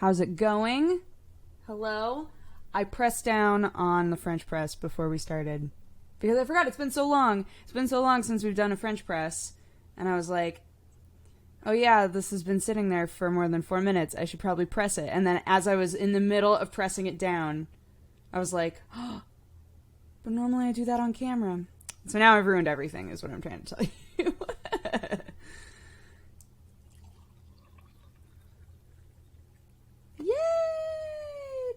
How's it going? Hello? I pressed down on the French press before we started because I forgot. It's been so long. It's been so long since we've done a French press. And I was like, oh yeah, this has been sitting there for more than 4 minutes. I should probably press it. And then as I was in the middle of pressing it down, I was like, oh, but normally I do that on camera. So now I've ruined everything is what I'm trying to tell you. Yay!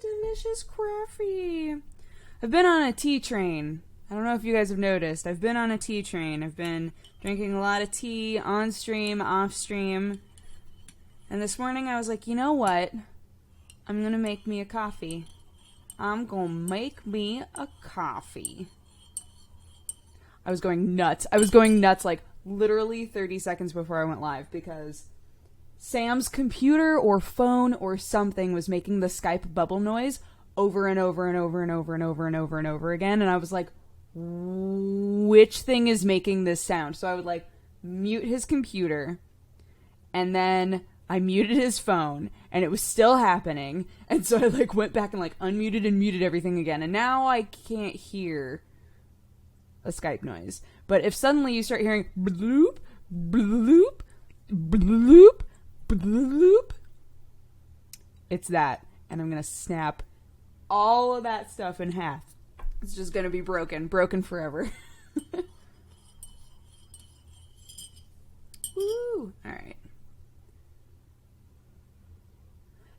Delicious coffee. I've been on a tea train. I don't know if you guys have noticed. I've been on a tea train. I've been drinking a lot of tea on stream, off stream. And this morning I was like, you know what? I'm going to make me a coffee. I'm going to make me a coffee. I was going nuts. I was going nuts like literally 30 seconds before I went live because Sam's computer or phone or something was making the Skype bubble noise over and over and over and over and over and over and over again. And I was like, which thing is making this sound? So I would like mute his computer and then I muted his phone and it was still happening. And so I like went back and like unmuted and muted everything again. And now I can't hear a Skype noise. But if suddenly you start hearing bloop, bloop, bloop, bloop, it's that. And I'm going to snap all of that stuff in half. It's just going to be broken forever. Woo! Alright.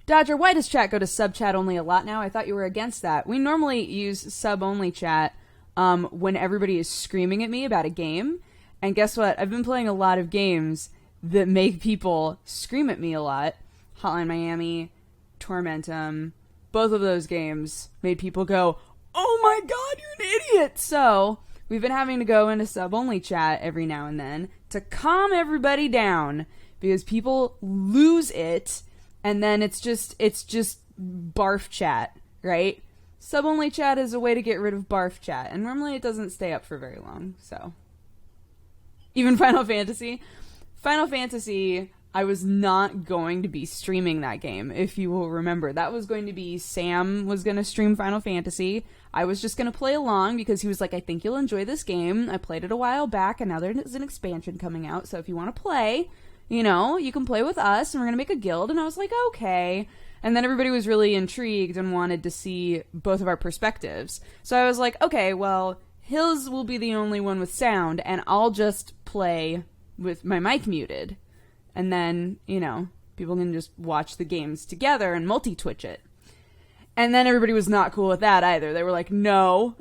Dodger, why does chat go to sub chat only a lot now? I thought you were against that. We normally use sub only chat when everybody is screaming at me about a game. And guess what? I've been playing a lot of games that make people scream at me a lot. Hotline Miami, Tormentum. Both of those games made people go, oh my god, you're an idiot! So, we've been having to go into sub-only chat every now and then to calm everybody down. Because people lose it, and then it's just barf chat, right? Sub-only chat is a way to get rid of barf chat, and normally it doesn't stay up for very long, so. Even Final Fantasy, I was not going to be streaming that game, if you will remember. That was going to be Sam was going to stream Final Fantasy. I was just going to play along because he was like, I think you'll enjoy this game. I played it a while back, and now there's an expansion coming out, so if you want to play, you know, you can play with us, and we're going to make a guild. And I was like, okay. And then everybody was really intrigued and wanted to see both of our perspectives. So I was like, okay, well, his will be the only one with sound, and I'll just play with my mic muted. And then, you know, people can just watch the games together and multi-twitch it. And then everybody was not cool with that either. They were like, no,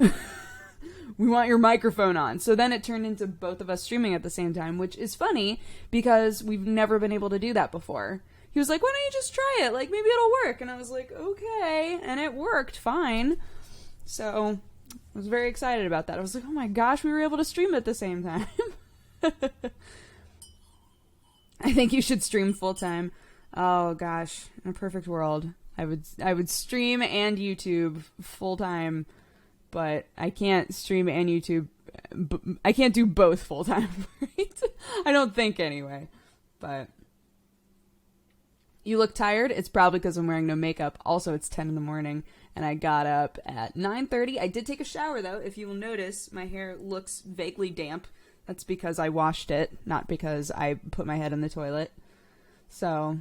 we want your microphone on. So then it turned into both of us streaming at the same time, which is funny because we've never been able to do that before. He was like, why don't you just try it? Like, maybe it'll work. And I was like, okay. And it worked fine. So I was very excited about that. I was like, oh my gosh, we were able to stream at the same time. I think you should stream full time. Oh gosh, in a perfect world, I would stream and YouTube full time, but I can't stream and YouTube. I can't do both full time, right? I don't think anyway. But you look tired. It's probably because I'm wearing no makeup. Also, it's 10 in the morning, and I got up at 9:30. I did take a shower though. If you will notice, my hair looks vaguely damp. That's because I washed it, not because I put my head in the toilet. So,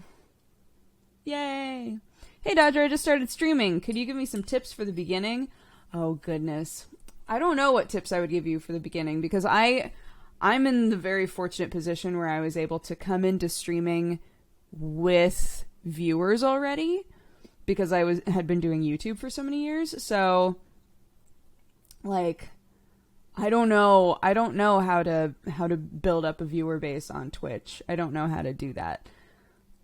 yay. Hey, Dodger, I just started streaming. Could you give me some tips for the beginning? Oh, goodness. I don't know what tips I would give you for the beginning because I'm in the very fortunate position where I was able to come into streaming with viewers already because I had been doing YouTube for so many years. So, like, I don't know how to build up a viewer base on Twitch. I don't know how to do that.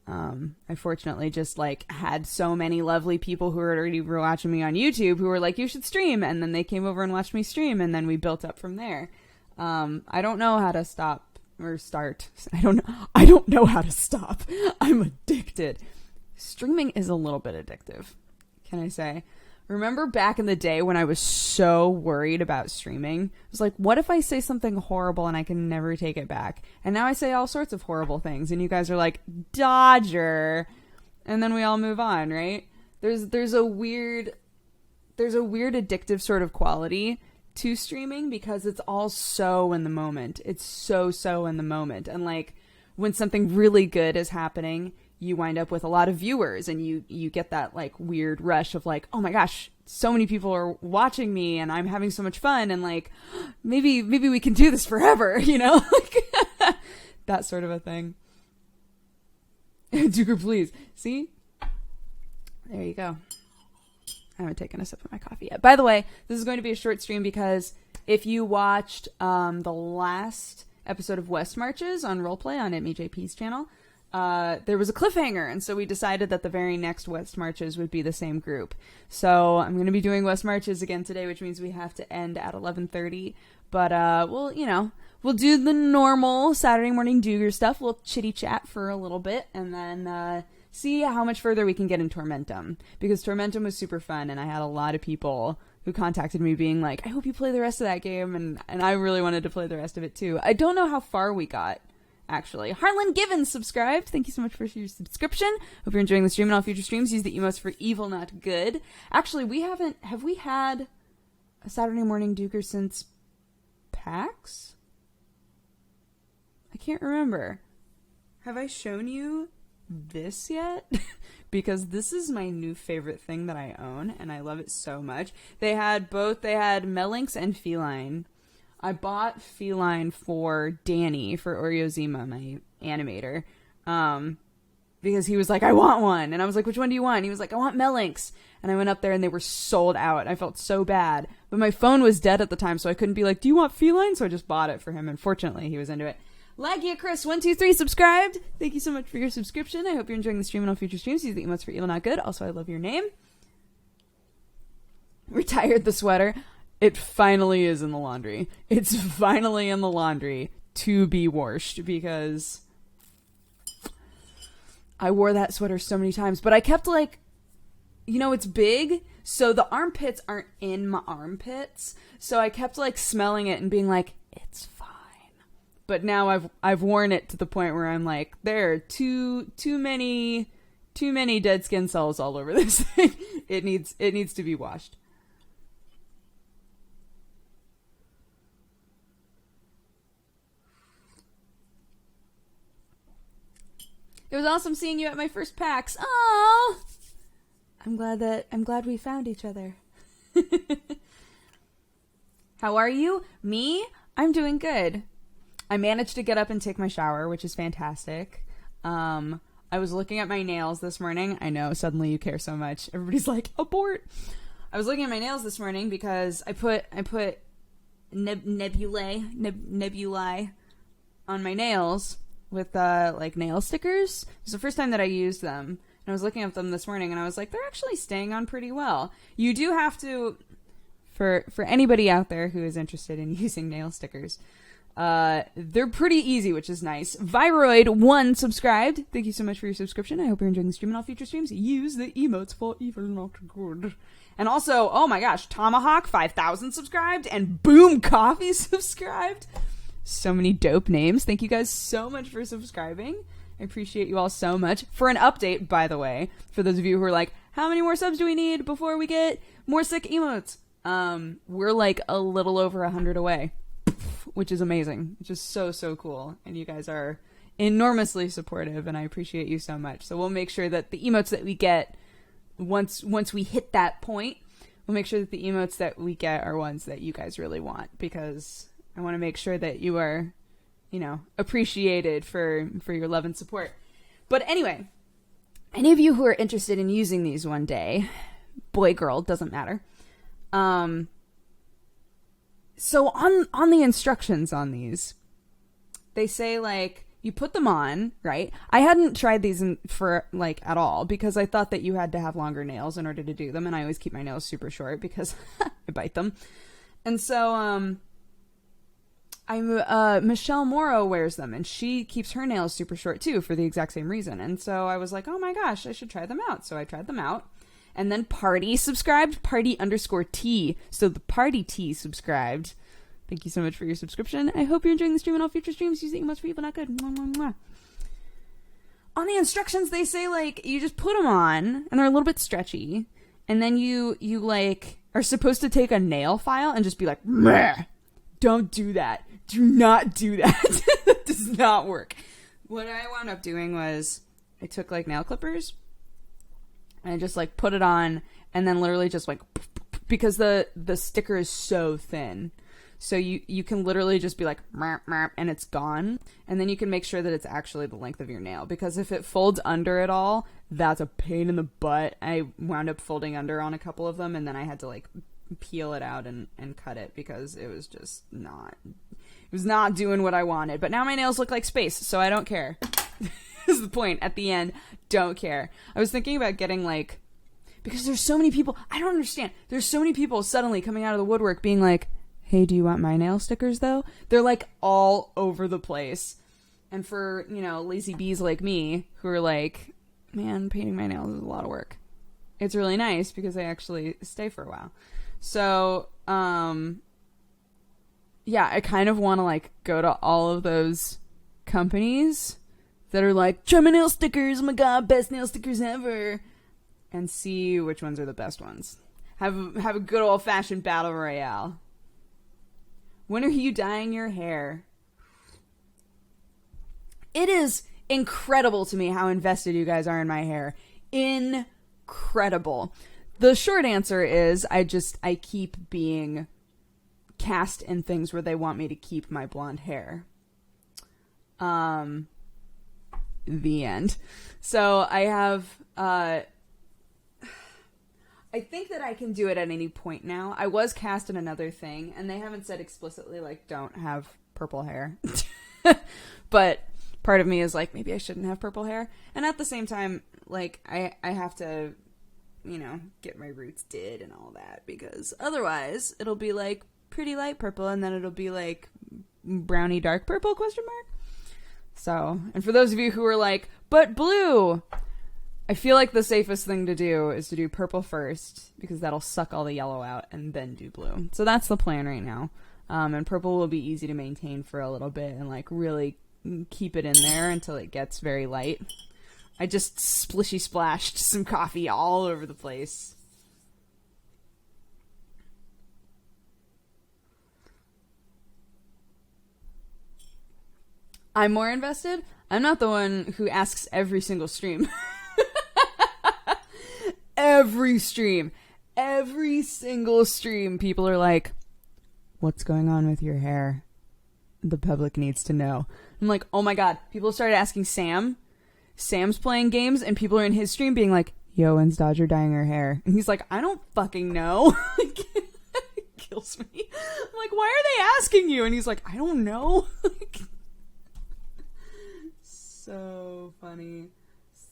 I fortunately just like had so many lovely people who were already watching me on YouTube who were like, you should stream, and then they came over and watched me stream, and then we built up from there. I don't know how to stop or start. I don't know how to stop. I'm addicted. Streaming is a little bit addictive, can I say? Remember back in the day when I was so worried about streaming? I was like, what if I say something horrible and I can never take it back? And now I say all sorts of horrible things, and you guys are like, Dodger. and then we all move on, right? There's a weird addictive sort of quality to streaming because it's all so in the moment. It's so in the moment. And like when something really good is happening, you wind up with a lot of viewers and you get that like weird rush of like, oh my gosh, so many people are watching me and I'm having so much fun and like maybe we can do this forever, you know? Like that sort of a thing. Dooger, please. See? There you go. I haven't taken a sip of my coffee yet. By the way, this is going to be a short stream because if you watched the last episode of West Marches on Roleplay on MeJP's channel, there was a cliffhanger, and so we decided that the very next West Marches would be the same group. So I'm going to be doing West Marches again today, which means we have to end at 11:30. But we'll do the normal Saturday Morning Dooger stuff. We'll chitty chat for a little bit, and then see how much further we can get in Tormentum, because Tormentum was super fun, and I had a lot of people who contacted me being like, I hope you play the rest of that game, and I really wanted to play the rest of it too. I don't know how far we got, actually. Harlan Givens subscribed. Thank you so much for your subscription. Hope you're enjoying the stream and all future streams. Use the emotes for evil, not good. Actually, have we had a Saturday Morning Dooger since PAX? I can't remember. Have I shown you this yet? Because this is my new favorite thing that I own, and I love it so much. They had Melinx and Feline. I bought Feline for Danny, for Oreozima, my animator, because he was like, I want one. And I was like, which one do you want? And he was like, I want Melinx. And I went up there and they were sold out. I felt so bad. But my phone was dead at the time, so I couldn't be like, do you want Feline? So I just bought it for him, and fortunately he was into it. Lagia Chris 123 subscribed. Thank you so much for your subscription. I hope you're enjoying the stream and all future streams. Use the emotes for evil, not good. Also, I love your name. Retired the sweater. It finally is in the laundry. It's finally in the laundry to be washed, because I wore that sweater so many times. But I kept like, it's big, so the armpits aren't in my armpits. So I kept like smelling it and being like, it's fine. But now I've worn it to the point where I'm like, there are too many dead skin cells all over this thing. It needs to be washed. It was awesome seeing you at my first PAX. Oh, I'm glad we found each other. How are you? Me? I'm doing good. I managed to get up and take my shower, which is fantastic. I was looking at my nails this morning. I know, suddenly you care so much. Everybody's like, abort. I was looking at my nails this morning because I put nebulae on my nails with like nail stickers. It was the first time that I used them. And I was looking at them this morning and I was like, they're actually staying on pretty well. You do have to, for anybody out there who is interested in using nail stickers, they're pretty easy, which is nice. Viroid1 subscribed. Thank you so much for your subscription. I hope you're enjoying the stream and all future streams. Use the emotes for evil, not good. And also, oh my gosh, Tomahawk 5000 subscribed and Boom Coffee subscribed. So many dope names. Thank you guys so much for subscribing. I appreciate you all so much. For an update, by the way, for those of you who are like, how many more subs do we need before we get more sick emotes? We're like a little over 100 away, which is amazing. It's just so cool. And you guys are enormously supportive, and I appreciate you so much. So we'll make sure that the emotes that we get, once we hit that point, we'll make sure that the emotes that we get are ones that you guys really want, because I want to make sure that you are, appreciated for your love and support. But anyway, any of you who are interested in using these one day, boy, girl, doesn't matter. So on the instructions on these, they say like, you put them on, right? I hadn't tried these for like at all, because I thought that you had to have longer nails in order to do them. And I always keep my nails super short because I bite them. And so, Michelle Morrow wears them, and she keeps her nails super short too for the exact same reason. And so I was like, oh my gosh, I should try them out. So I tried them out. And then Party subscribed, Party_T. So the Party T subscribed. Thank you so much for your subscription. I hope you're enjoying the stream and all future streams. Use the emotes for evil, not good. Mwah, mwah, mwah. on the instructions they say, like, you just put them on, and they're a little bit stretchy, and then you like, are supposed to take a nail file and just be like, meh. Don't do that. Do not do that. That does not work. What I wound up doing was, I took, like, nail clippers, and I just, like, put it on, and then literally just, like, because the sticker is so thin. So you can literally just be like, merp, merp, and it's gone. And then you can make sure that it's actually the length of your nail. Because if it folds under it all, that's a pain in the butt. I wound up folding under on a couple of them, and then I had to, like, peel it out and cut it because it was just not... It was not doing what I wanted. But now my nails look like space, so I don't care. Is the point at the end. Don't care. I was thinking about getting, like... Because there's so many people... I don't understand. There's so many people suddenly coming out of the woodwork being like... Hey, do you want my nail stickers, though? They're, like, all over the place. And for, you know, lazy bees like me, who are like, man, painting my nails is a lot of work. It's really nice because they actually stay for a while. So, yeah, I kind of want to, like, go to all of those companies that are like, try my nail stickers, oh my god, best nail stickers ever, and see which ones are the best ones. Have a good old-fashioned battle royale. When are you dyeing your hair? It is incredible to me how invested you guys are in my hair. Incredible. The short answer is I keep being cast in things where they want me to keep my blonde hair. The end. So I have, I think that I can do it at any point now. I was cast in another thing, and they haven't said explicitly, like, don't have purple hair. But part of me is like, maybe I shouldn't have purple hair. And at the same time, like, I have to, you know, get my roots did and all that, because otherwise it'll be, like, pretty light purple, and then it'll be, like, browny dark purple, ? So, and for those of you who are like, but blue... I feel like the safest thing to do is to do purple first, because that'll suck all the yellow out, and then do blue. So that's the plan right now. And purple will be easy to maintain for a little bit and, like, really keep it in there until it gets very light. I just splishy splashed some coffee all over the place. I'm more invested? I'm not the one who asks every single stream. Every single stream, people are like, what's going on with your hair? The public needs to know. I'm like, oh my god. People started asking Sam. Sam's playing games, and people are in his stream being like, yo, when's Dodger dyeing her hair? And he's like, I don't fucking know. It kills me. I'm like, why are they asking you? And he's like, I don't know. So funny.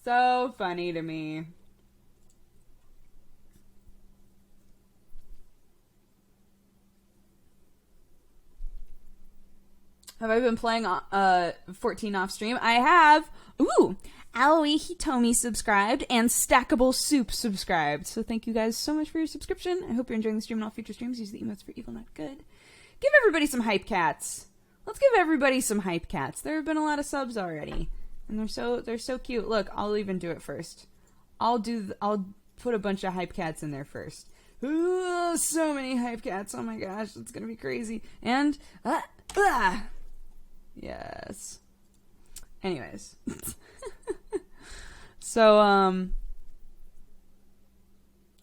So funny to me. Have I been playing 14 off stream? I have. Ooh, Aoi Hitomi subscribed and Stackable Soup subscribed. So thank you guys so much for your subscription. I hope you're enjoying the stream and all future streams. Use the emotes for evil, not good. Give everybody some hype cats. Let's give everybody some hype cats. There have been a lot of subs already, and they're so cute. Look, I'll even do it first. I'll put a bunch of hype cats in there first. Ooh, so many hype cats. Oh my gosh, it's gonna be crazy. And yes. Anyways. So,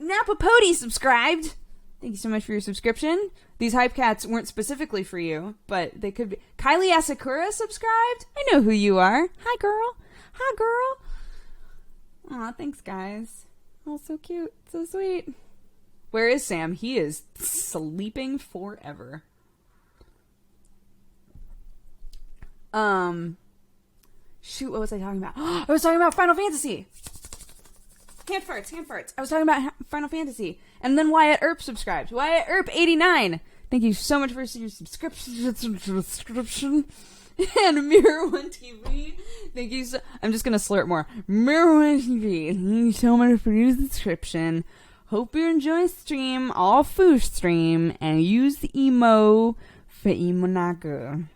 Napapody subscribed. Thank you so much for your subscription. These hype cats weren't specifically for you, but they could be. Kylie Asakura subscribed. I know who you are. Hi, girl. Hi, girl. Aw, thanks, guys. Oh, so cute. So sweet. Where is Sam? He is sleeping forever. Shoot, what was I talking about? I was talking about Final Fantasy. Hand farts. I was talking about Final Fantasy. And then Wyatt Earp subscribed. Wyatt Earp 89. Thank you so much for your subscription. And Mirror One TV. Thank you so... I'm just going to slur it more. Mirror One TV. Thank you so much for your subscription. Hope you enjoy the stream. All food stream. And use the emo for Imonaga.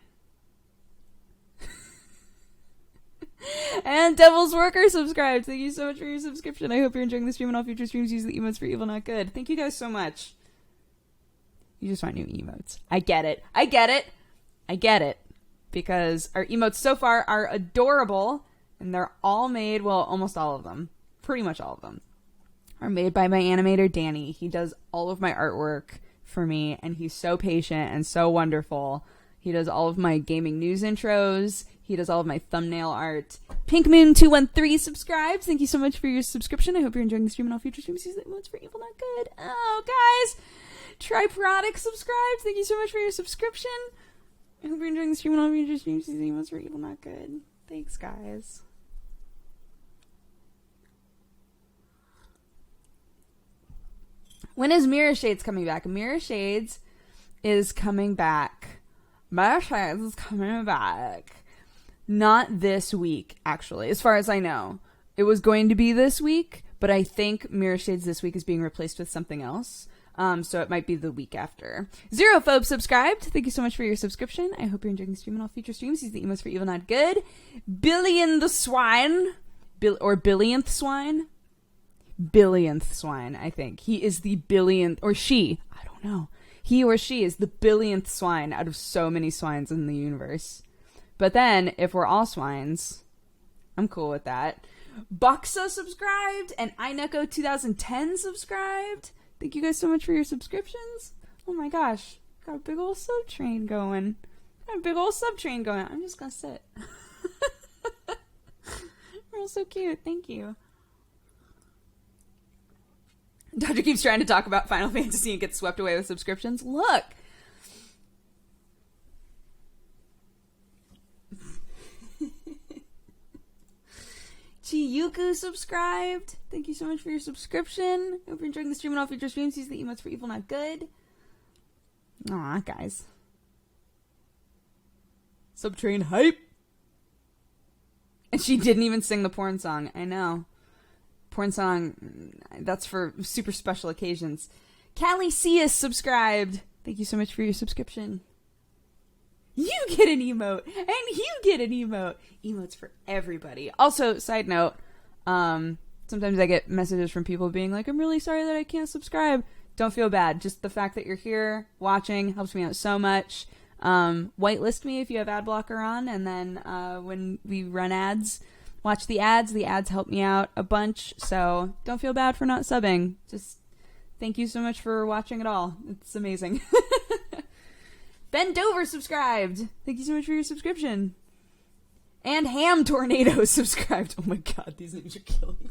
And Devil's Worker subscribed. Thank you so much for your subscription. I hope you're enjoying the stream and all future streams. Use the emotes for evil, not good. Thank you guys so much. You just want new emotes. I get it. Because our emotes so far are adorable. And they're all made, well, almost all of them. Pretty much all of them. Are made by my animator, Danny. He does all of my artwork for me. And he's so patient and so wonderful. He does all of my gaming news intros. He does all of my thumbnail art. Pinkmoon213 subscribes. Thank you so much for your subscription. I hope you're enjoying the stream and all future streams. Use the emotes for evil, not good. Oh, guys. Triprodic subscribes. Thank you so much for your subscription. I hope you're enjoying the stream and all future streams. Use the emotes for evil, not good. Thanks, guys. When is Mirror Shades coming back? Mirror Shades is coming back. Mirror Shades is coming back. Not this week, actually, as far as I know. It was going to be this week, but I think Mirror Shades this week is being replaced with something else. So it might be the week after. Zerophobe subscribed. Thank you so much for your subscription. I hope you're enjoying the stream and all future streams. Use the emotes for evil, not good. Billion the Swine. Or Billionth Swine. Billionth Swine, I think. He is the billionth, or she. I don't know. He or she is the billionth swine out of so many swines in the universe. But then, if we're all swines, I'm cool with that. Buxa subscribed, and Ineko2010 subscribed. Thank you guys so much for your subscriptions. Oh my gosh. Got a big old sub train going. I'm just gonna sit. We're all so cute. Thank you. Dodger keeps trying to talk about Final Fantasy and gets swept away with subscriptions. Look! Chiyuku subscribed. Thank you so much for your subscription. Hope you're enjoying the stream and all future streams. Use the emotes for evil, not good. Aw, guys. Subtrain hype. And she didn't even sing the porn song. I know. Porn song, that's for super special occasions. Callie Cius subscribed. Thank you so much for your subscription. You get an emote, and you get an emote. Emotes for everybody. Also, side note, sometimes I get messages from people being like, I'm really sorry that I can't subscribe. Don't feel bad. Just the fact that you're here watching helps me out so much. Whitelist me if you have ad blocker on, and then when we run ads, watch the ads. The ads help me out a bunch, so don't feel bad for not subbing. Just thank you so much for watching it all. It's amazing. Ben Dover subscribed. Thank you so much for your subscription. And Ham Tornado subscribed. Oh my god, these names are killing me.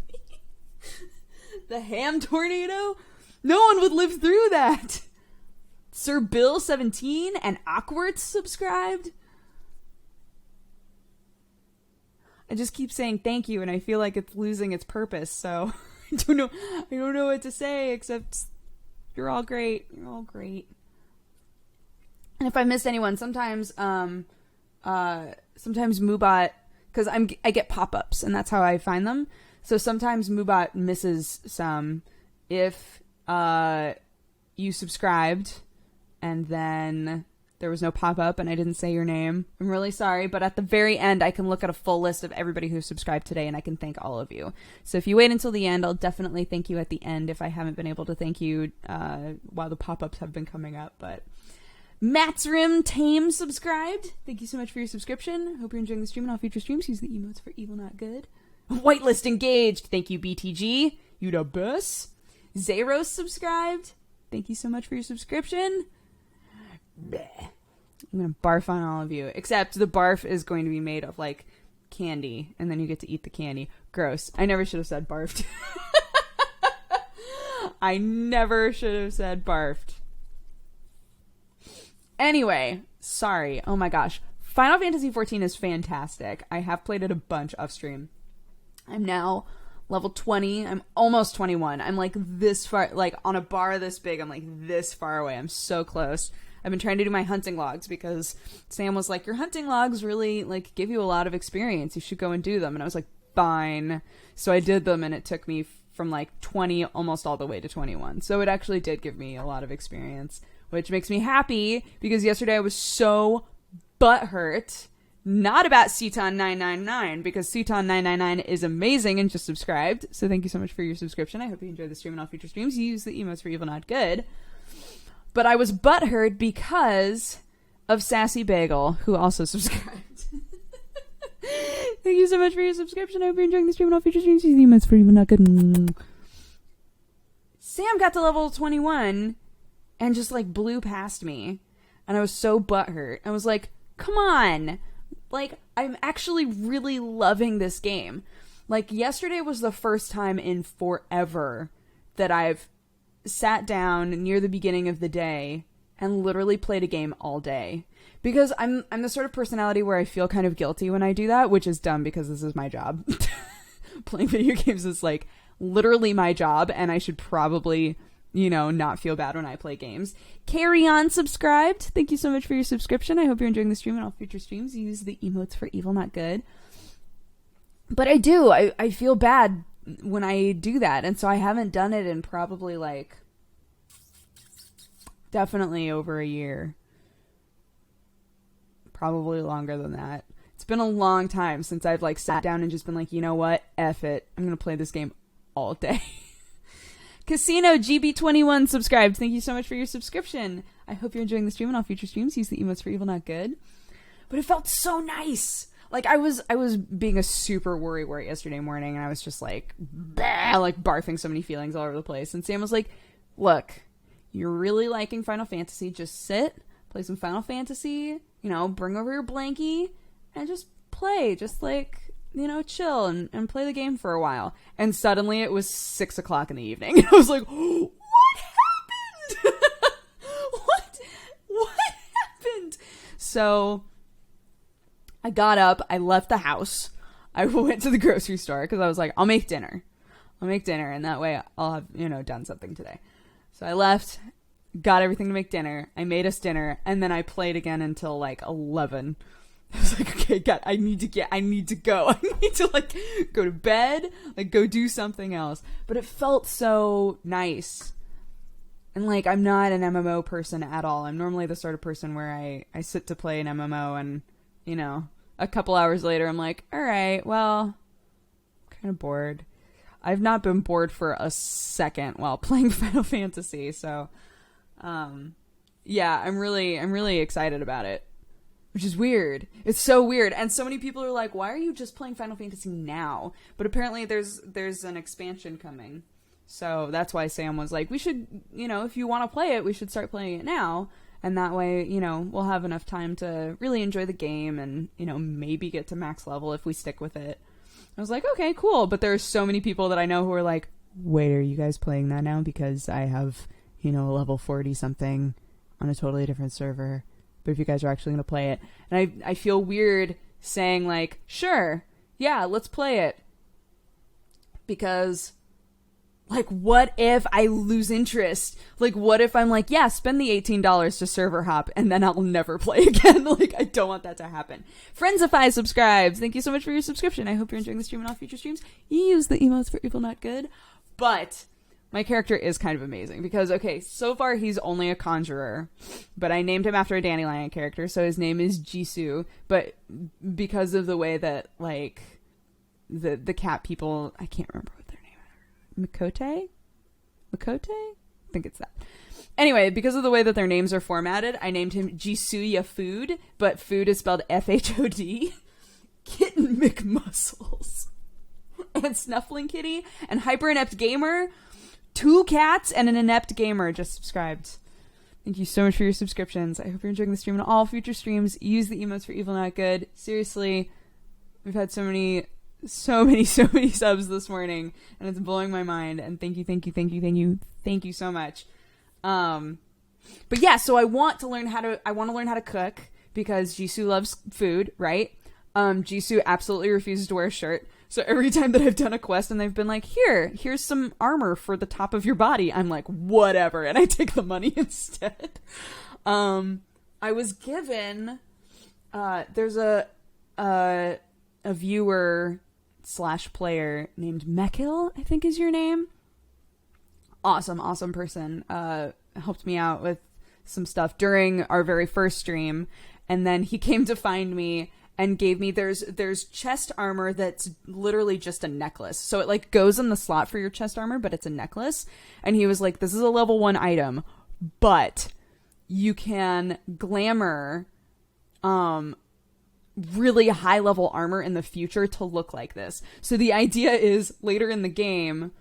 The Ham Tornado? No one would live through that. Sir Bill 17 and Awkward subscribed. I just keep saying thank you, and I feel like it's losing its purpose, so I don't know what to say, except you're all great. You're all great. And if I missed anyone, sometimes Moobot, because I get pop-ups, and that's how I find them. So sometimes Moobot misses some if you subscribed, and then there was no pop-up, and I didn't say your name. I'm really sorry, but at the very end, I can look at a full list of everybody who subscribed today, and I can thank all of you. So if you wait until the end, I'll definitely thank you at the end if I haven't been able to thank you while the pop-ups have been coming up, but... Matt's Rim Tame subscribed. Thank you so much for your subscription. Hope you're enjoying the stream and all future streams. Use the emotes for evil, not good. Whitelist engaged. Thank you, BTG. You the best. Zeros subscribed. Thank you so much for your subscription. Bleh. I'm going to barf on all of you. Except the barf is going to be made of, like, candy. And then you get to eat the candy. Gross. I never should have said barfed. I never should have said barfed. Anyway, sorry. Oh my gosh. Final Fantasy XIV is fantastic. I have played it a bunch off stream. I'm now level 20. I'm almost 21. I'm like this far, like on a bar this big. I'm like this far away. I'm so close. I've been trying to do my hunting logs because Sam was like, your hunting logs really like give you a lot of experience. You should go and do them. And I was like, fine. So I did them, and it took me from like 20 almost all the way to 21. So it actually did give me a lot of experience, which makes me happy because yesterday I was so butthurt not about Ceton999, because Ceton999 is amazing and just subscribed. So thank you so much for your subscription. I hope you enjoy the stream and all future streams. You use the emotes for evil, not good. But I was butthurt because of Sassy Bagel, who also subscribed. Thank you so much for your subscription. I hope you're enjoying the stream and all future streams. Use the emotes for evil, not good. Sam got to level 21 and just like blew past me. And I was so butthurt. I was like, come on. Like, I'm actually really loving this game. Like, yesterday was the first time in forever that I've sat down near the beginning of the day and literally played a game all day. Because I'm the sort of personality where I feel kind of guilty when I do that, which is dumb because this is my job. Playing video games is like literally my job, and I should probably, you know, not feel bad when I play games. Carry On subscribed. Thank you so much for your subscription. I hope you're enjoying the stream and all future streams. Use the emotes for evil, not good. But I do. I feel bad when I do that. And so I haven't done it in probably like definitely over a year. Probably longer than that. It's been a long time since I've like sat down and just been like, you know what? F it. I'm going to play this game all day. Casino GB21 subscribed. Thank you so much for your subscription. I hope you're enjoying the stream and all future streams. Use the emotes for evil, not good. But it felt so nice. Like I was being a super worry yesterday morning, and I was just like, bah, like barfing so many feelings all over the place. And Sam was like, look, you're really liking Final Fantasy. Just sit, play some Final Fantasy, you know, bring over your blankie and just play. Just like, you know, chill and play the game for a while. And suddenly it was 6 o'clock in the evening. And I was like, what happened? What happened? So I got up, I left the house, I went to the grocery store because I was like, I'll make dinner, and that way I'll have, you know, done something today. So I left, got everything to make dinner, I made us dinner, and then I played again until like 11. I was like, okay, God, I need to go. I need to like go to bed, like go do something else. But it felt so nice. And like, I'm not an MMO person at all. I'm normally the sort of person where I sit to play an MMO and, you know, a couple hours later, I'm like, all right, well, I'm kind of bored. I've not been bored for a second while playing Final Fantasy. So, yeah, I'm really excited about it. Which is weird. It's so weird. And so many people are like, why are you just playing Final Fantasy now? But apparently there's an expansion coming. So that's why Sam was like, we should, you know, if you want to play it, we should start playing it now. And that way, you know, we'll have enough time to really enjoy the game and, you know, maybe get to max level if we stick with it. I was like, okay, cool. But there are so many people that I know who are like, wait, are you guys playing that now? Because I have, you know, level 40 something on a totally different server. But if you guys are actually going to play it. And I feel weird saying like, sure, yeah, let's play it. Because, like, what if I lose interest? Like, what if I'm like, yeah, spend the $18 to server hop and then I'll never play again? Like, I don't want that to happen. Friendsify subscribes. Thank you so much for your subscription. I hope you're enjoying the stream and all future streams. You use the emotes for evil, not good. But my character is kind of amazing because, okay, so far he's only a conjurer, but I named him after a Dandelion character, so his name is Jisoo, but because of the way that, like, the cat people, I can't remember what their name is. Makote? I think it's that. Anyway, because of the way that their names are formatted, I named him Jisuya Food, but food is spelled F-H-O-D. Kitten McMuscles. And Snuffling Kitty, and Hyper Inept Gamer. 2 cats and an inept gamer just subscribed. Thank you so much for your subscriptions. I hope you're enjoying the stream and all future streams. Use the emotes for evil, not good. Seriously, we've had so many subs this morning, and it's blowing my mind. And thank you so much. But yeah, so I want to learn how to cook because Jisoo loves food, right? Jisoo absolutely refuses to wear a shirt. So every time that I've done a quest and they've been like, here's some armor for the top of your body, I'm like, whatever, and I take the money instead. I was given, there's a viewer / player named Mekil, I think is your name. Awesome person. Helped me out with some stuff during our very first stream, and then he came to find me and gave me, there's chest armor that's literally just a necklace. So it like goes in the slot for your chest armor, but it's a necklace. And he was like, this is a level 1 item, but you can glamour really high level armor in the future to look like this. So the idea is later in the game,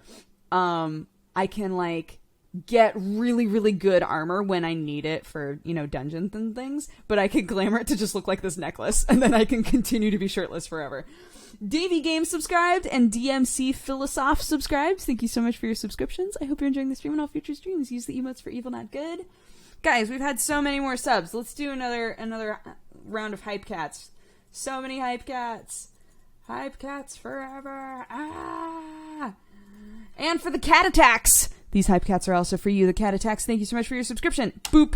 I can like get really, really good armor when I need it for, you know, dungeons and things, but I could glamour it to just look like this necklace, and then I can continue to be shirtless forever. Davey Games subscribed, and DMC Philosoph subscribed. Thank you so much for your subscriptions. I hope you're enjoying the stream and all future streams. Use the emotes for evil, not good. Guys, we've had so many more subs. Let's do another round of hype cats. So many hype cats. Hype cats forever. Ah! And for the cat attacks. These hype cats are also for you. The cat attacks. Thank you so much for your subscription. Boop.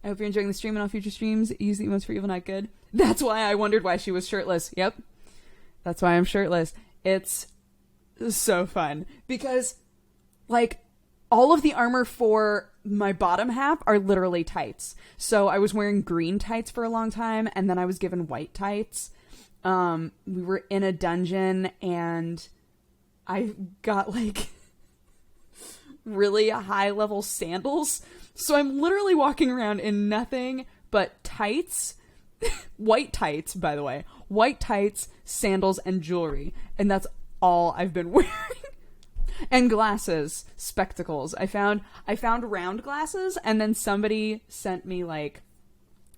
I hope you're enjoying the stream and all future streams. Use the emotes for evil, not good. That's why I wondered why she was shirtless. Yep. That's why I'm shirtless. It's so fun. Because, like, all of the armor for my bottom half are literally tights. So I was wearing green tights for a long time, and then I was given white tights. We were in a dungeon, and I got, like, really high level sandals. So I'm literally walking around in nothing but tights. White tights, by the way. White tights, sandals, and jewelry. And that's all I've been wearing. And glasses, spectacles. I found round glasses, and then somebody sent me like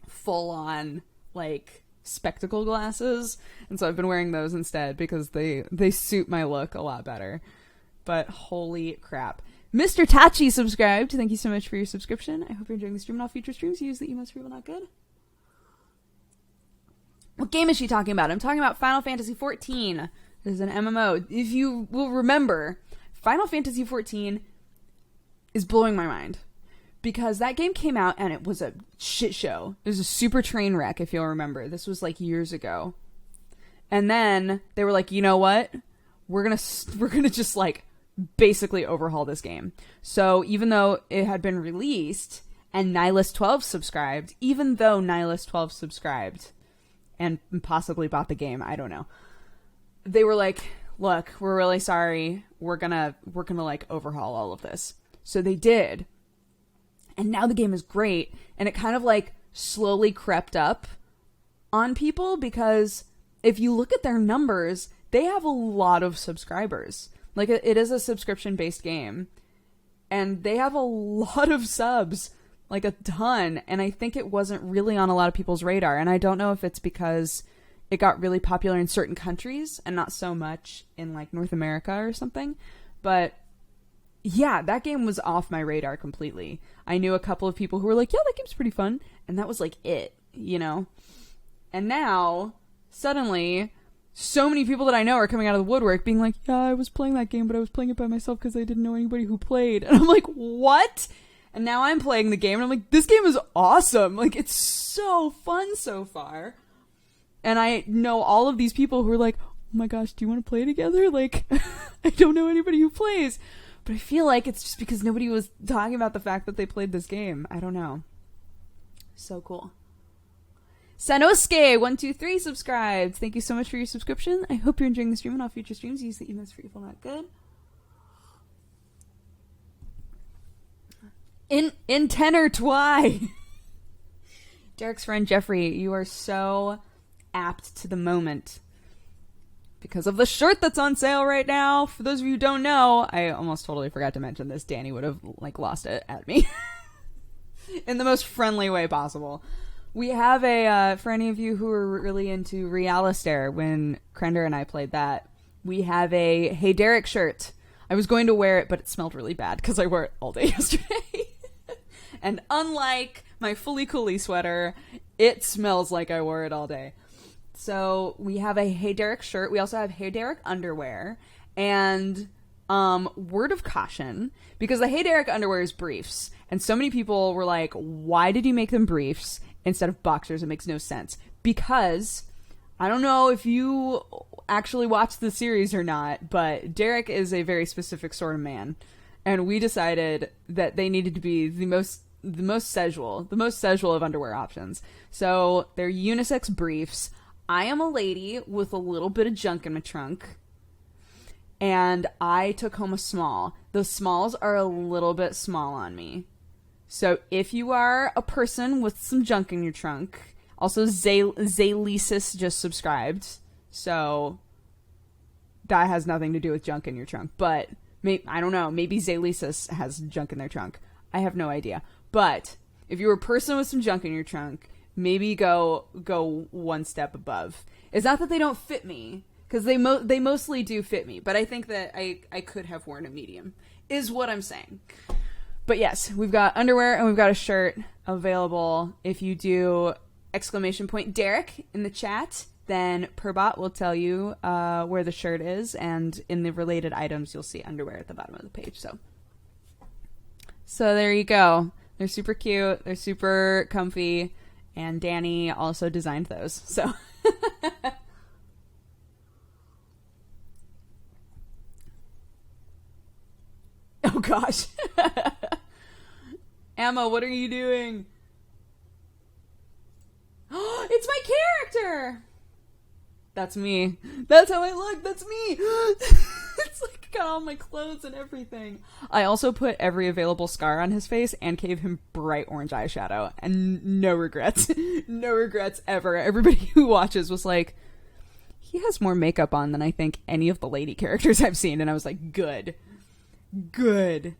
full on like spectacle glasses, and so I've been wearing those instead because they suit my look a lot better. But holy crap. Mr. Tachi subscribed. Thank you so much for your subscription. I hope you're enjoying the stream and all future streams. Use the emotes for evil, not good. What game is she talking about? I'm talking about Final Fantasy XIV. This is an MMO. If you will remember, Final Fantasy XIV is blowing my mind. Because that game came out and it was a shit show. It was a super train wreck, if you'll remember. This was like years ago. And then they were like, you know what? We're gonna just like basically overhaul this game. So even though it had been released and Nihilist12 subscribed, even though Nihilist12 subscribed and possibly bought the game, I don't know, they were like, look, we're really sorry. We're gonna like overhaul all of this. So they did. And now the game is great. And it kind of like slowly crept up on people because if you look at their numbers, they have a lot of subscribers. Like, it is a subscription-based game. And they have a lot of subs. Like, a ton. And I think it wasn't really on a lot of people's radar. And I don't know if it's because it got really popular in certain countries and not so much in, like, North America or something. But, yeah, that game was off my radar completely. I knew a couple of people who were like, yeah, that game's pretty fun. And that was, like, it, you know? And now, suddenly, so many people that I know are coming out of the woodwork being like, yeah, I was playing that game, but I was playing it by myself because I didn't know anybody who played. And I'm like, what? And now I'm playing the game, and I'm like, this game is awesome. Like, it's so fun so far. And I know all of these people who are like, oh my gosh, do you want to play together? Like, I don't know anybody who plays. But I feel like it's just because nobody was talking about the fact that they played this game. I don't know. So cool. Sanosuke123 subscribed. Thank you so much for your subscription. I hope you're enjoying the stream and all future streams. Use the emotes for evil, not good. In tenor twy. Derek's friend Jeffrey, you are so apt to the moment because of the shirt that's on sale right now. For those of you who don't know, I almost totally forgot to mention this. Danny would have like lost it at me in the most friendly way possible. We have a, for any of you who are really into Realistair, when Krender and I played that, we have a Hey Derek shirt. I was going to wear it, but it smelled really bad because I wore it all day yesterday. And unlike my Fully Cooley sweater, it smells like I wore it all day. So we have a Hey Derek shirt. We also have Hey Derek underwear. And word of caution, because the Hey Derek underwear is briefs. And so many people were like, why did you make them briefs instead of boxers? It makes no sense. Because I don't know if you actually watched the series or not, but Derek is a very specific sort of man. And we decided that they needed to be the most sexual of underwear options. So they're unisex briefs. I am a lady with a little bit of junk in my trunk, and I took home a small. Those smalls are a little bit small on me. So if you are a person with some junk in your trunk, also Zaylisis just subscribed, so that has nothing to do with junk in your trunk. But I don't know, maybe Zaylisis has junk in their trunk. I have no idea. But if you're a person with some junk in your trunk, maybe go one step above. It's not that they don't fit me, because they mostly do fit me, but I think that I could have worn a medium, is what I'm saying. But yes, we've got underwear and we've got a shirt available. If you do !Derek in the chat, then Perbot will tell you where the shirt is, and in the related items you'll see underwear at the bottom of the page. So there you go. They're super cute, they're super comfy, and Danny also designed those. So oh gosh. Emma, what are you doing? It's my character! That's me. That's how I look. That's me. It's like got all my clothes and everything. I also put every available scar on his face and gave him bright orange eyeshadow. And no regrets. No regrets ever. Everybody who watches was like, he has more makeup on than I think any of the lady characters I've seen. And I was like, good. Good.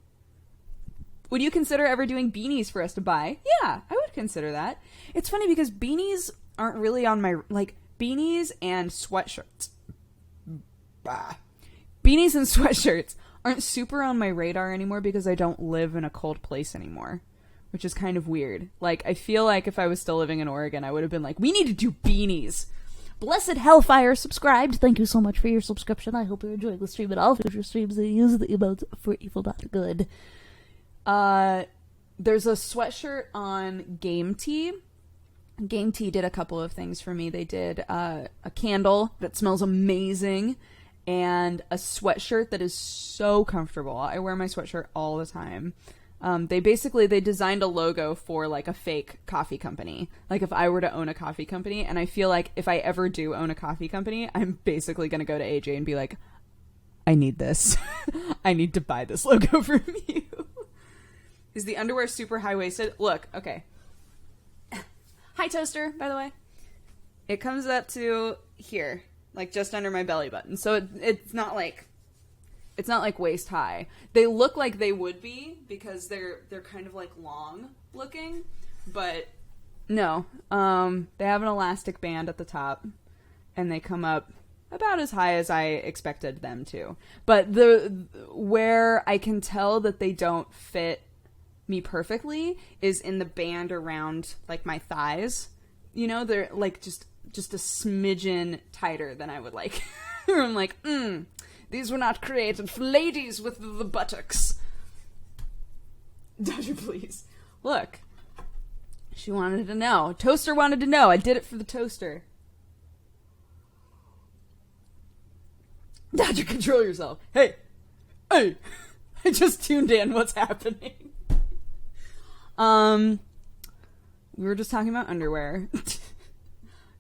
Would you consider ever doing beanies for us to buy? Yeah, I would consider that. It's funny because beanies aren't really on my, like, beanies and sweatshirts. Bah. Beanies and sweatshirts aren't super on my radar anymore because I don't live in a cold place anymore, which is kind of weird. Like, I feel like if I was still living in Oregon, I would have been like, we need to do beanies. Blessed Hellfire subscribed. Thank you so much for your subscription. I hope you're enjoying the stream and all future streams. And use the emotes for evil, not good. There's a sweatshirt on Game Tea. Game Tea did a couple of things for me. They did a candle that smells amazing and a sweatshirt that is so comfortable. I wear my sweatshirt all the time. They designed a logo for like a fake coffee company. Like if I were to own a coffee company, and I feel like if I ever do own a coffee company, I'm basically going to go to AJ and be like, I need this. I need to buy this logo from you. Is the underwear super high-waisted? Look, okay. Hi, Toaster, by the way. It comes up to here, like just under my belly button. So it's not like waist high. They look like they would be because they're kind of like long looking, but no. They have an elastic band at the top, and they come up about as high as I expected them to. But where I can tell that they don't fit me perfectly is in the band around like my thighs. You know, they're like just a smidgen tighter than I would like. I'm like, these were not created for ladies with the buttocks. Dodger, please. Look. She wanted to know. Toaster wanted to know. I did it for the toaster. Dodger, control yourself. Hey! I just tuned in. What's happening? We were just talking about underwear.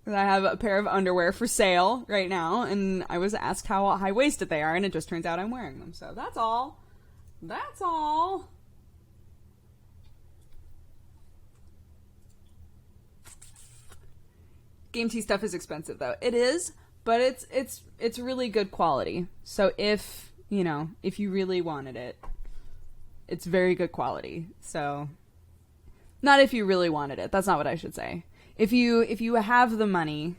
I have a pair of underwear for sale right now, and I was asked how high-waisted they are, and it just turns out I'm wearing them. So that's all. That's all. Game Tea stuff is expensive, though. It is, but it's really good quality. So if you really wanted it, it's very good quality. So not if you really wanted it. That's not what I should say. If you have the money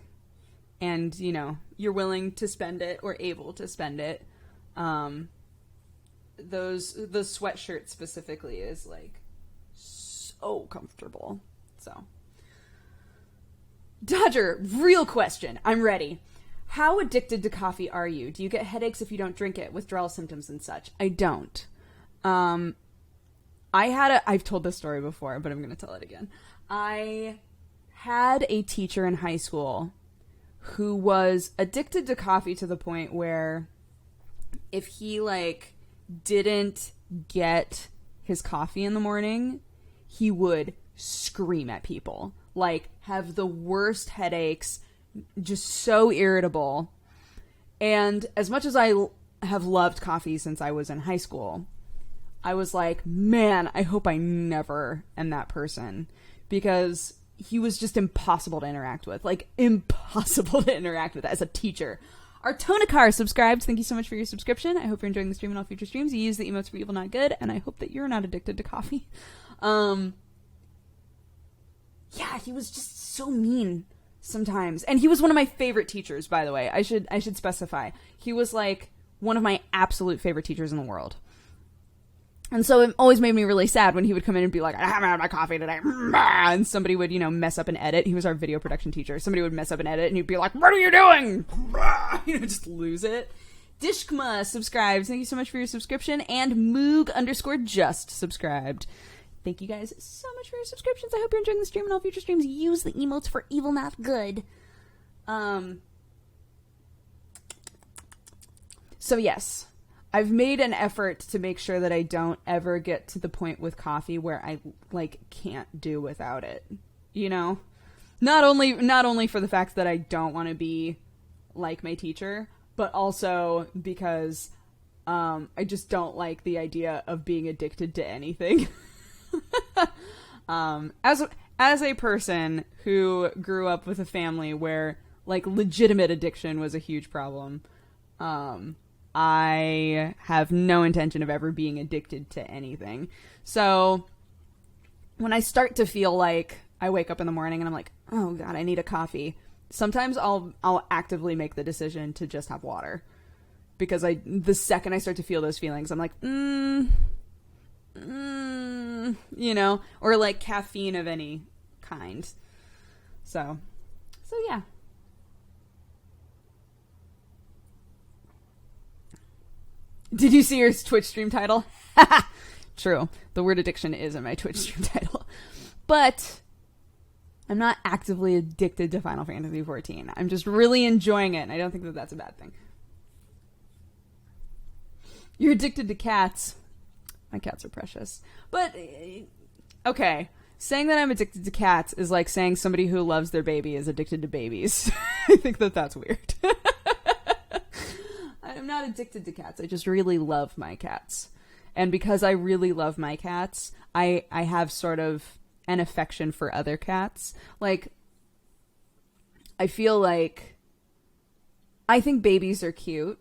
and, you're willing to spend it or able to spend it, the sweatshirt specifically is like so comfortable. So Dodger, real question. I'm ready. How addicted to coffee are you? Do you get headaches if you don't drink it, withdrawal symptoms and such? I don't. I've told this story before, but I'm going to tell it again. I had a teacher in high school who was addicted to coffee to the point where if he didn't get his coffee in the morning, he would scream at people, have the worst headaches, just so irritable. And as much as I have loved coffee since I was in high school, I was like, man, I hope I never am that person, because he was just impossible to interact with. Like, impossible to interact with as a teacher. Our Tonikar subscribed. Thank you so much for your subscription. I hope you're enjoying the stream and all future streams. You use the emotes for evil, not good, and I hope that you're not addicted to coffee. Yeah, he was just so mean sometimes. And he was one of my favorite teachers, by the way. I should specify. He was, like, one of my absolute favorite teachers in the world. And so it always made me really sad when he would come in and be like, I haven't had my coffee today. And somebody would, mess up an edit. He was our video production teacher. Somebody would mess up an edit and he'd be like, what are you doing? Just lose it. Dishkma subscribes. Thank you so much for your subscription. And Moog_just subscribed. Thank you guys so much for your subscriptions. I hope you're enjoying the stream and all future streams. Use the emotes for evil, not good. So yes, I've made an effort to make sure that I don't ever get to the point with coffee where I, can't do without it. Not only for the fact that I don't want to be like my teacher, but also because I just don't like the idea of being addicted to anything. As a person who grew up with a family where, legitimate addiction was a huge problem, I have no intention of ever being addicted to anything. So when I start to feel like I wake up in the morning and I'm like, oh God, I need a coffee, sometimes I'll actively make the decision to just have water, because the second I start to feel those feelings, I'm like, or caffeine of any kind. So yeah. Did you see your Twitch stream title? True. The word addiction is in my Twitch stream title. But I'm not actively addicted to Final Fantasy XIV. I'm just really enjoying it, and I don't think that that's a bad thing. You're addicted to cats. My cats are precious. But, okay. Saying that I'm addicted to cats is like saying somebody who loves their baby is addicted to babies. I think that that's weird. I'm not addicted to cats. I just really love my cats. And because I really love my cats, I have sort of an affection for other cats. I feel like I think babies are cute,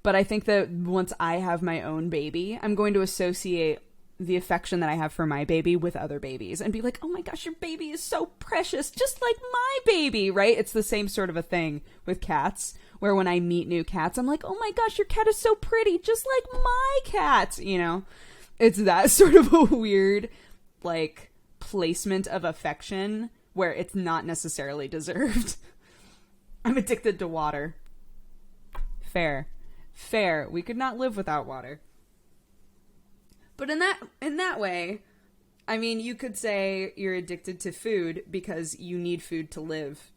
but I think that once I have my own baby, I'm going to associate the affection that I have for my baby with other babies and be like, oh my gosh, your baby is so precious, just like my baby, right? It's the same sort of a thing with cats, where when I meet new cats, I'm like, oh my gosh, your cat is so pretty, just like my cat, It's that sort of a weird, placement of affection where it's not necessarily deserved. I'm addicted to water. Fair. We could not live without water. But in that way, I mean, you could say you're addicted to food because you need food to live.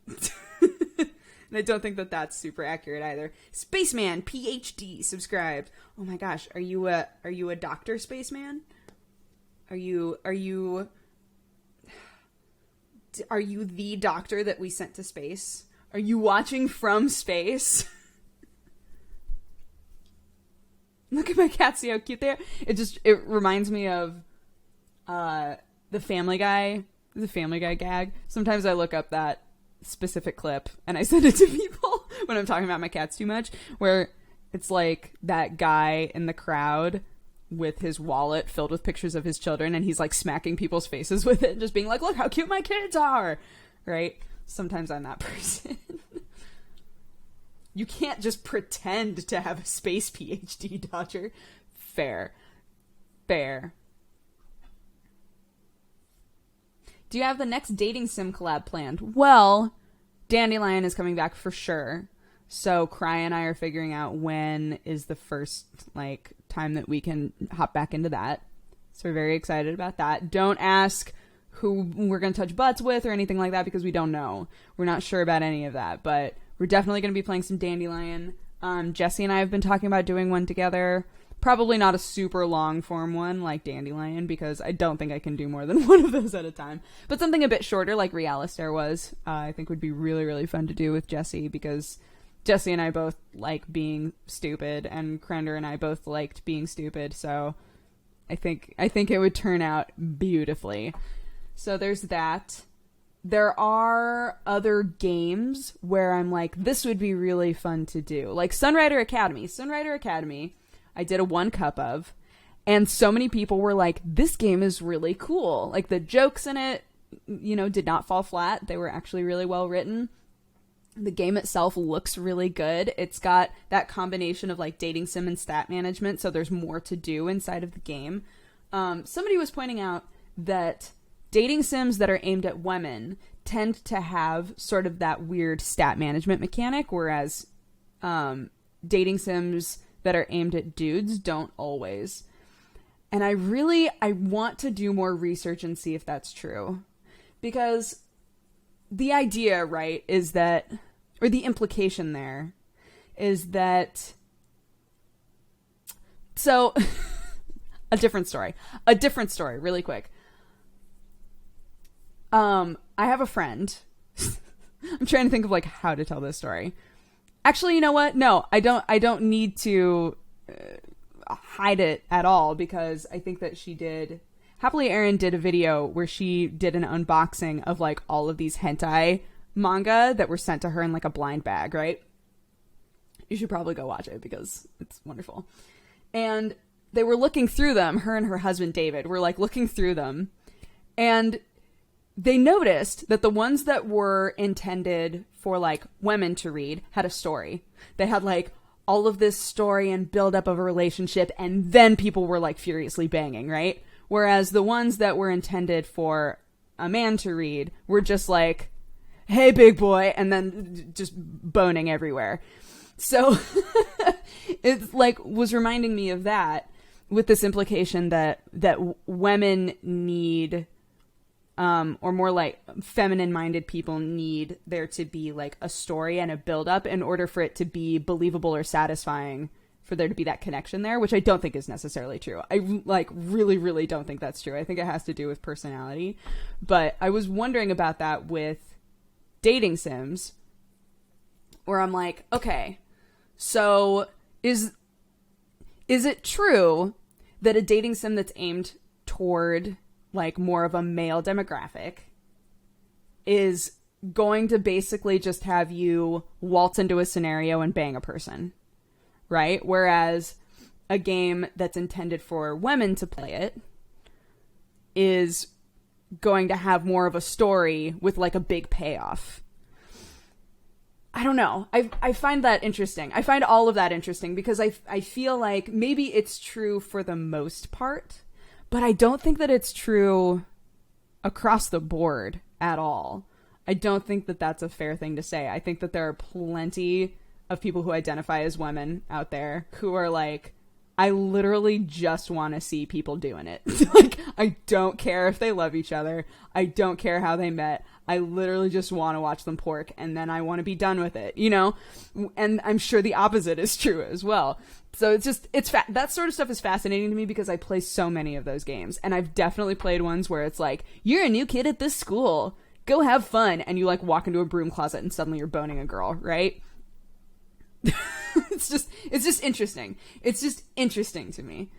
And I don't think that that's super accurate either. Spaceman PhD subscribed. Oh my gosh, are you a doctor, Spaceman? Are you the doctor that we sent to space? Are you watching from space? Look at my cat, see how cute they are? It reminds me of the Family Guy gag. Sometimes I look up that specific clip and I send it to people when I'm talking about my cats too much, where it's like that guy in the crowd with his wallet filled with pictures of his children, and he's smacking people's faces with it and just being like, look how cute my kids are, right? Sometimes I'm that person. You can't just pretend to have a space PhD, Dodger. Fair. Do you have the next dating sim collab planned? Well, Dandelion is coming back for sure. So Cry and I are figuring out when is the first time that we can hop back into that. So we're very excited about that. Don't ask who we're going to touch butts with or anything like that, because we don't know. We're not sure about any of that, but we're definitely going to be playing some Dandelion. Jesse and I have been talking about doing one together. Probably not a super long form one like Dandelion, because I don't think I can do more than one of those at a time. But something a bit shorter like Realistair was, I think would be really, really fun to do with Jessie, because Jessie and I both like being stupid, and Krender and I both liked being stupid, so I think it would turn out beautifully. So there's that. There are other games where I'm like, this would be really fun to do. Like Sunrider Academy. Sunrider Academy, I did a 1 cup of, and so many people were like, this game is really cool. Like, the jokes in it, did not fall flat. They were actually really well written. The game itself looks really good. It's got that combination of, like, dating sim and stat management, so there's more to do inside of the game. Somebody was pointing out that dating sims that are aimed at women tend to have sort of that weird stat management mechanic, whereas dating sims that are aimed at dudes don't always. And I want to do more research and see if that's true. Because the idea, right, is that, or the implication there, is that, so, a different story, really quick. I have a friend. I'm trying to think of, like, how to tell this story. Actually, you know what? No, I don't need to hide it at all, because I think that she did. Happily Erin did a video where she did an unboxing of, like, all of these hentai manga that were sent to her in, like, a blind bag, right? You should probably go watch it because it's wonderful. And they were looking through them. Her and her husband, David, were, like, looking through them. And they noticed that the ones that were intended for, like, women to read had a story. They had, like, all of this story and build up of a relationship, and then people were, like, furiously banging, right? Whereas the ones that were intended for a man to read were just like, hey, big boy, and then just boning everywhere. So it's, like, was reminding me of that, with this implication that women need, or more like feminine-minded people need there to be, like, a story and a build-up in order for it to be believable or satisfying, for there to be that connection there, which I don't think is necessarily true. I, like, really, really don't think that's true. I think it has to do with personality. But I was wondering about that with dating sims, where I'm like, okay, so is it true that a dating sim that's aimed toward, like, more of a male demographic is going to basically just have you waltz into a scenario and bang a person, right? Whereas a game that's intended for women to play it is going to have more of a story with, like, a big payoff. I don't know. I find that interesting. I find all of that interesting because I feel like maybe it's true for the most part, but I don't think that it's true across the board at all. I don't think that that's a fair thing to say. I think that there are plenty of people who identify as women out there who are like, I literally just want to see people doing it. Like, I don't care if they love each other. I don't care how they met. I literally just want to watch them pork, and then I want to be done with it, you know? And I'm sure the opposite is true as well. So it's just, that sort of stuff is fascinating to me because I play so many of those games. And I've definitely played ones where it's like, you're a new kid at this school. Go have fun. And you, like, walk into a broom closet and suddenly you're boning a girl, right? It's just interesting. It's just interesting to me.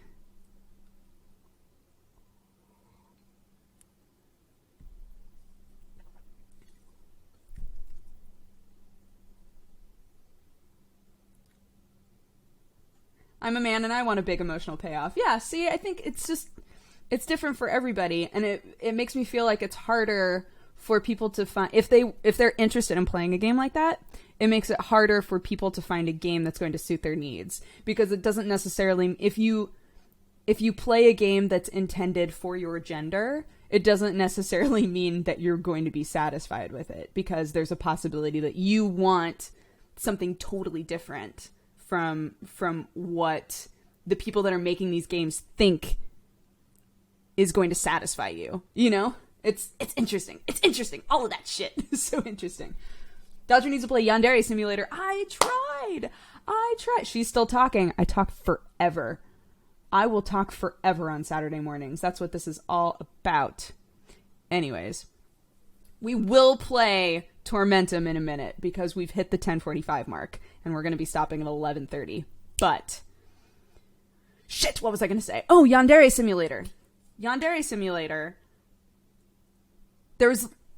I'm a man and I want a big emotional payoff. Yeah, see, I think it's different for everybody, and it makes me feel like it's harder for people to find, if they're interested in playing a game like that, it makes it harder for people to find a game that's going to suit their needs, because it doesn't necessarily, if you play a game that's intended for your gender, it doesn't necessarily mean that you're going to be satisfied with it, because there's a possibility that you want something totally different from what the people that are making these games think is going to satisfy you. You know? It's interesting. It's interesting. All of that shit is so interesting. Dodger needs to play Yandere Simulator. I tried. She's still talking. I talk forever. I will talk forever on Saturday mornings. That's what this is all about. Anyways, we will play Tormentum in a minute because we've hit the 10:45 mark and we're going to be stopping at 11:30. But shit, what was I going to say? Oh, Yandere Simulator. Yandere Simulator.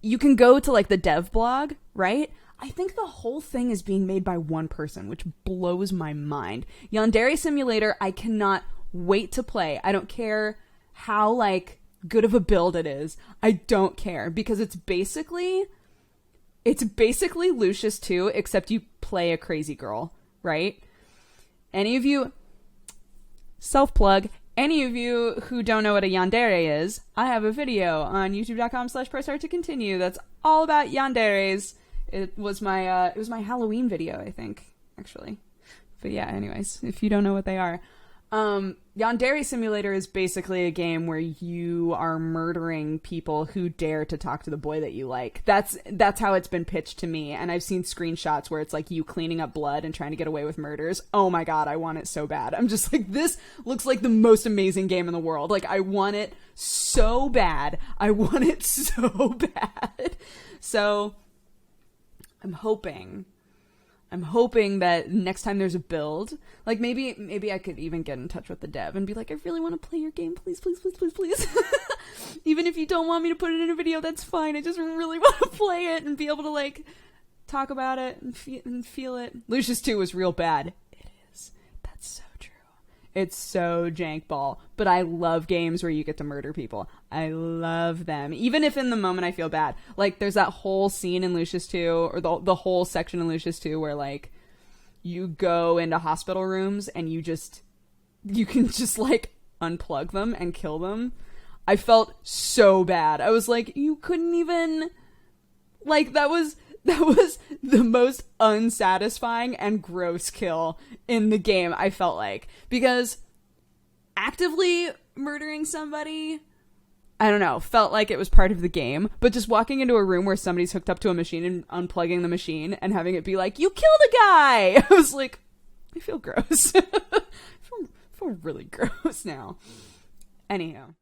You can go to like the dev blog, right? I think the whole thing is being made by one person, which blows my mind. Yandere Simulator, I cannot wait to play. I don't care how like good of a build it is. I don't care because it's basically Lucius 2, except you play a crazy girl, right? Any of you, self-plug, any of you who don't know what a Yandere is, I have a video on youtube.com/pressstart to continue that's all about Yanderes. It was my Halloween video, I think, actually. But yeah, anyways, if you don't know what they are. Yandere Simulator is basically a game where you are murdering people who dare to talk to the boy that you like. That's how it's been pitched to me, and I've seen screenshots where it's like you cleaning up blood and trying to get away with murders. Oh my god, I want it so bad. I'm just like, this looks like the most amazing game in the world. Like, I want it so bad. I want it so bad. So, I'm hoping that next time there's a build, like maybe I could even get in touch with the dev and be like, I really want to play your game, please, please, please, please, please. Even if you don't want me to put it in a video, that's fine. I just really want to play it and be able to like talk about it and feel it. Lucius 2 was real bad. It is. That's so true. It's so jank ball. But I love games where you get to murder people. I love them. Even if in the moment I feel bad. Like, there's that whole scene in Lucius 2, or the whole section in Lucius 2 where, like, you go into hospital rooms and you can just, like, unplug them and kill them. I felt so bad. I was like, you couldn't even... Like, that was the most unsatisfying and gross kill in the game, I felt like. Because actively murdering somebody, I don't know, felt like it was part of the game. But just walking into a room where somebody's hooked up to a machine and unplugging the machine and having it be like, you killed a guy! I was like, I feel gross. I feel really gross now. Anyhow.